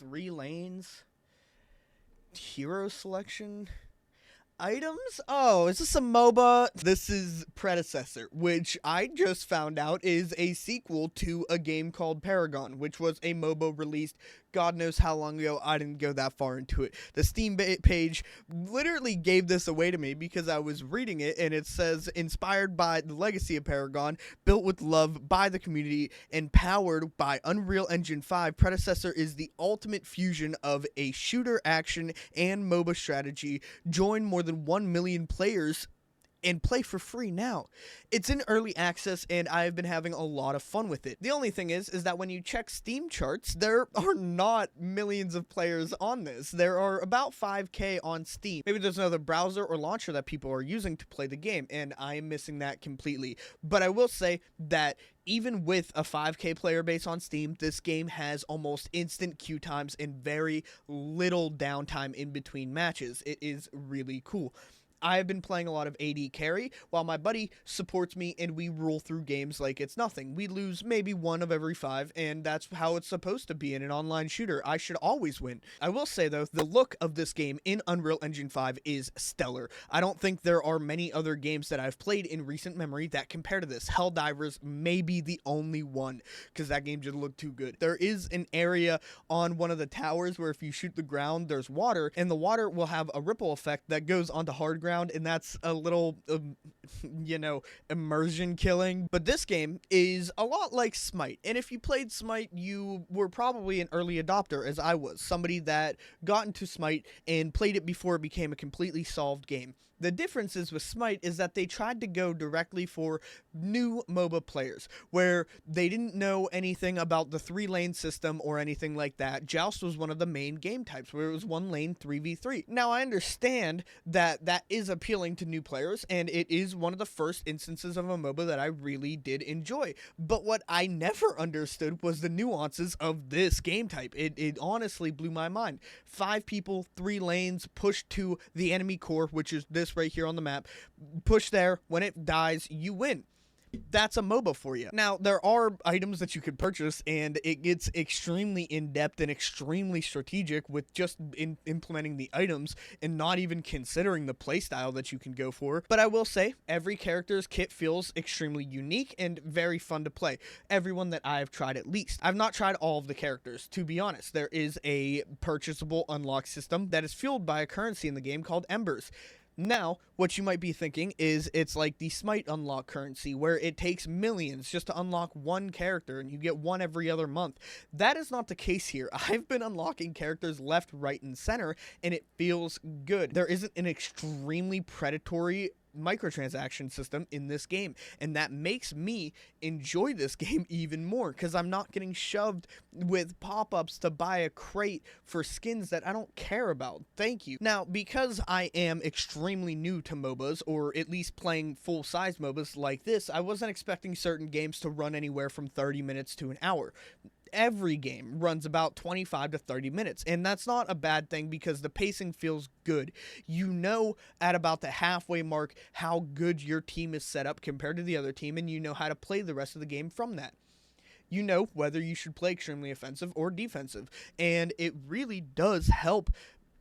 3 lanes, hero selection, items? Oh, is this a MOBA? This is Predecessor, which I just found out is a sequel to a game called Paragon, which was a MOBA released God knows how long ago. I didn't go that far into it. The Steam page literally gave this away to me because I was reading it, and it says, inspired by the legacy of Paragon, built with love by the community, and powered by Unreal Engine 5, Predecessor is the ultimate fusion of a shooter action and MOBA strategy. Join more than 1 million players and play for free now. It's in early access, and I've been having a lot of fun with it. The only thing is that when you check Steam charts, there are not millions of players on this. There are about 5K on Steam. Maybe there's another browser or launcher that people are using to play the game, and I am missing that completely. But I will say that even with a 5K player base on Steam, this game has almost instant queue times and very little downtime in between matches. It is really cool. I've been playing a lot of AD carry, while my buddy supports me, and we roll through games like it's nothing. We lose maybe 1 of every 5, and that's how it's supposed to be in an online shooter. I should always win. I will say, though, the look of this game in Unreal Engine 5 is stellar. I don't think there are many other games that I've played in recent memory that compare to this. Helldivers may be the only one, because that game just looked too good. There is an area on one of the towers where if you shoot the ground, there's water, and the water will have a ripple effect that goes onto hard ground, and that's a little, immersion killing. But this game is a lot like Smite, and if you played Smite, you were probably an early adopter, as I was, somebody that got into Smite and played it before it became a completely solved game. The difference is with Smite is that they tried to go directly for new MOBA players, where they didn't know anything about the 3-lane system or anything like that. Joust was one of the main game types, where it was 1 lane 3v3. Now, I understand that that is appealing to new players, and it is one of the first instances of a MOBA that I really did enjoy. But what I never understood was the nuances of this game type. It honestly blew my mind. 5 people, 3 lanes, pushed to the enemy core, which is this right here on the map. Push there. When it dies, you win. That's a MOBA for you. Now, there are items that you could purchase, and it gets extremely in-depth and extremely strategic with just implementing the items and not even considering the playstyle that you can go for. But I will say, every character's kit feels extremely unique and very fun to play. Everyone that I've tried at least. I've not tried all of the characters, to be honest. There is a purchasable unlock system that is fueled by a currency in the game called Embers. Now, what you might be thinking is it's like the Smite unlock currency, where it takes millions just to unlock one character, and you get one every other month. That is not the case here. I've been unlocking characters left, right, and center, and it feels good. There isn't an extremely predatory microtransaction system in this game, and that makes me enjoy this game even more, because I'm not getting shoved with pop-ups to buy a crate for skins that I don't care about. Thank you. Now, because I am extremely new to MOBAs, or at least playing full-size MOBAs like this, I wasn't expecting certain games to run anywhere from 30 minutes to an hour. Every game runs about 25 to 30 minutes, and that's not a bad thing because the pacing feels good. You know at about the halfway mark how good your team is set up compared to the other team, and you know how to play the rest of the game from that. You know whether you should play extremely offensive or defensive, and it really does help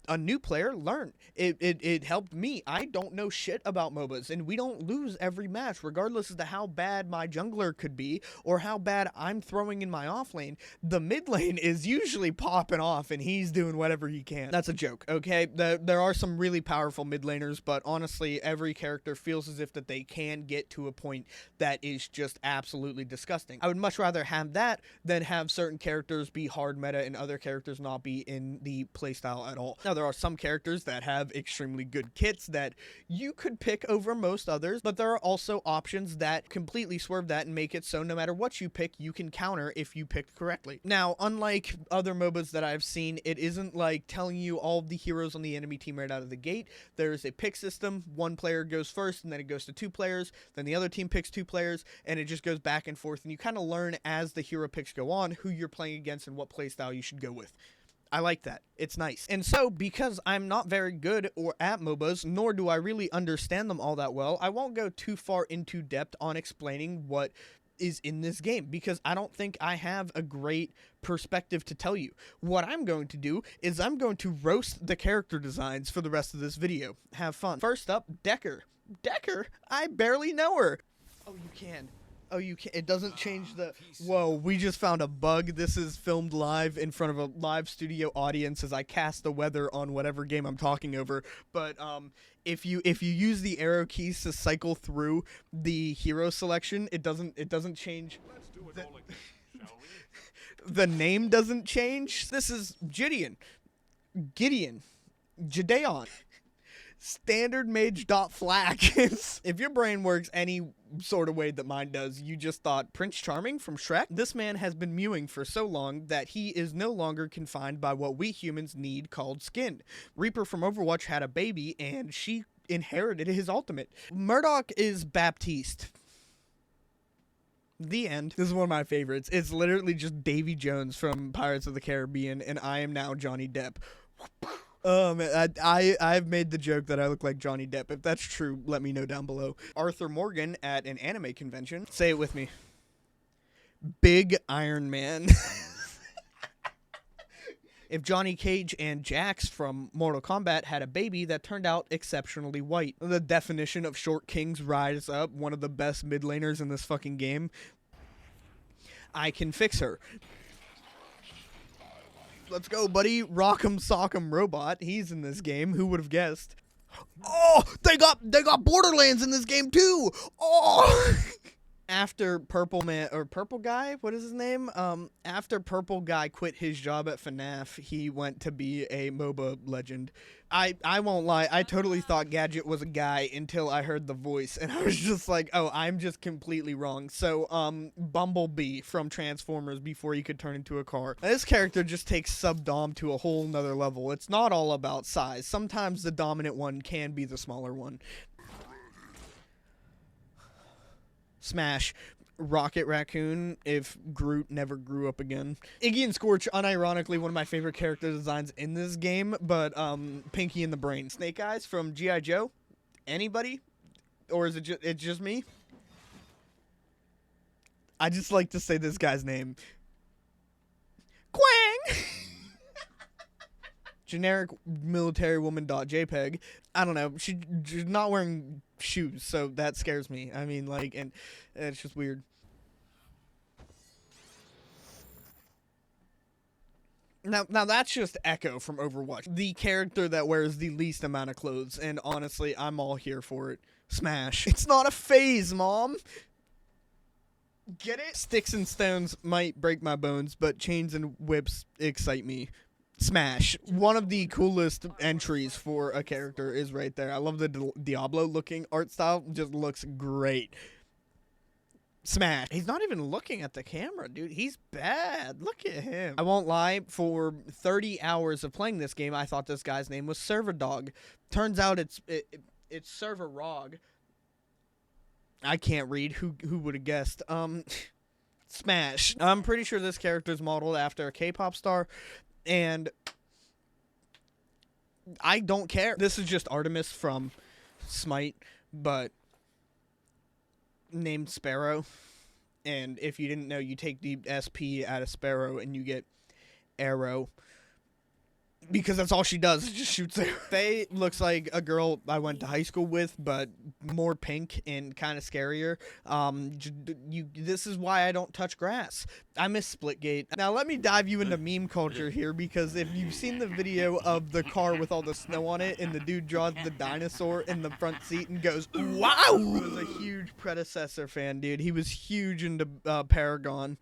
a new player learn. It helped me. I don't know shit about MOBAs, and we don't lose every match, regardless as to how bad my jungler could be or how bad I'm throwing in my off lane. The mid lane is usually popping off, and he's doing whatever he can. That's a joke, okay? There are some really powerful mid laners, but honestly, every character feels as if that they can get to a point that is just absolutely disgusting. I would much rather have that than have certain characters be hard meta and other characters not be in the playstyle at all. Now, there are some characters that have extremely good kits that you could pick over most others, but there are also options that completely swerve that and make it so no matter what you pick, you can counter if you picked correctly. Now, unlike other MOBAs that I've seen, it isn't like telling you all of the heroes on the enemy team right out of the gate. There's a pick system. One player goes first, and then it goes to 2 players. Then the other team picks 2 players, and it just goes back and forth, and you kind of learn as the hero picks go on who you're playing against and what playstyle you should go with. I like that. It's nice. And so, because I'm not very good or at MOBAs, nor do I really understand them all that well, I won't go too far into depth on explaining what is in this game, because I don't think I have a great perspective to tell you. What I'm going to do is I'm going to roast the character designs for the rest of this video. Have fun. First up, Decker. Decker? I barely know her. Oh, you can. Oh, you can. It doesn't change the... Whoa, we just found a bug. This is filmed live in front of a live studio audience as I cast the weather on whatever game I'm talking over. But if you use the arrow keys to cycle through the hero selection, it doesn't change. Let's do it all again, shall we? The name doesn't change. This is Gideon, Gideon. Standard mage dot flack. If your brain works any sort of way that mine does, you just thought Prince Charming from Shrek. This man has been mewing for so long that he is no longer confined by what we humans need called skin. Reaper from Overwatch had a baby and she inherited his ultimate. Murdoch is Baptiste. The end. This is one of my favorites. It's literally just Davy Jones from Pirates of the Caribbean, and I am now Johnny Depp. I've made the joke that I look like Johnny Depp. If that's true, let me know down below. Arthur Morgan at an anime convention. Say it with me. Big Iron Man. If Johnny Cage and Jax from Mortal Kombat had a baby that turned out exceptionally white. The definition of short kings rise up, one of the best mid laners in this fucking game. I can fix her. Let's go, buddy. Rock'em Sock'em Robot. He's in this game. Who would have guessed? Oh, they got Borderlands in this game too. Oh. After Purple Guy, what is his name? After Purple Guy quit his job at FNAF, he went to be a MOBA legend. I won't lie, I totally thought Gadget was a guy until I heard the voice, and I was just like, oh, I'm just completely wrong. So, Bumblebee from Transformers before he could turn into a car. This character just takes sub-dom to a whole nother level. It's not all about size. Sometimes the dominant one can be the smaller one. Smash. Rocket Raccoon if Groot never grew up again. Iggy and Scorch, unironically, one of my favorite character designs in this game, but Pinky and the Brain. Snake Eyes from G.I. Joe? Anybody? Or is it it's just me? I just like to say this guy's name. Quang! Generic military woman.jpg. I don't know. She's not wearing shoes, so that scares me. I mean, like, and it's just weird. Now that's just Echo from Overwatch, the character that wears the least amount of clothes, and honestly, I'm all here for it. Smash. It's not a phase, Mom. Get it? Sticks and stones might break my bones, but chains and whips excite me. Smash. One of the coolest entries for a character is right there. I love the Diablo looking art style. Just looks great. Smash. He's not even looking at the camera, dude. He's bad. Look at him. I won't lie. For 30 hours of playing this game, I thought this guy's name was Servadog. Turns out it's Servarog. I can't read. Who would have guessed? Smash. I'm pretty sure this character's modeled after a K-pop star. And I don't care. This is just Artemis from Smite, but named Sparrow. And if you didn't know, you take the SP out of Sparrow and you get Arrow. Because that's all she does, just shoots arrows. Faye looks like a girl I went to high school with, but more pink and kind of scarier. This is why I don't touch grass. I miss Splitgate. Now let me dive you into meme culture here, because if you've seen the video of the car with all the snow on it, and the dude draws the dinosaur in the front seat and goes, wow! I was a huge Predecessor fan, dude. He was huge into Paragon.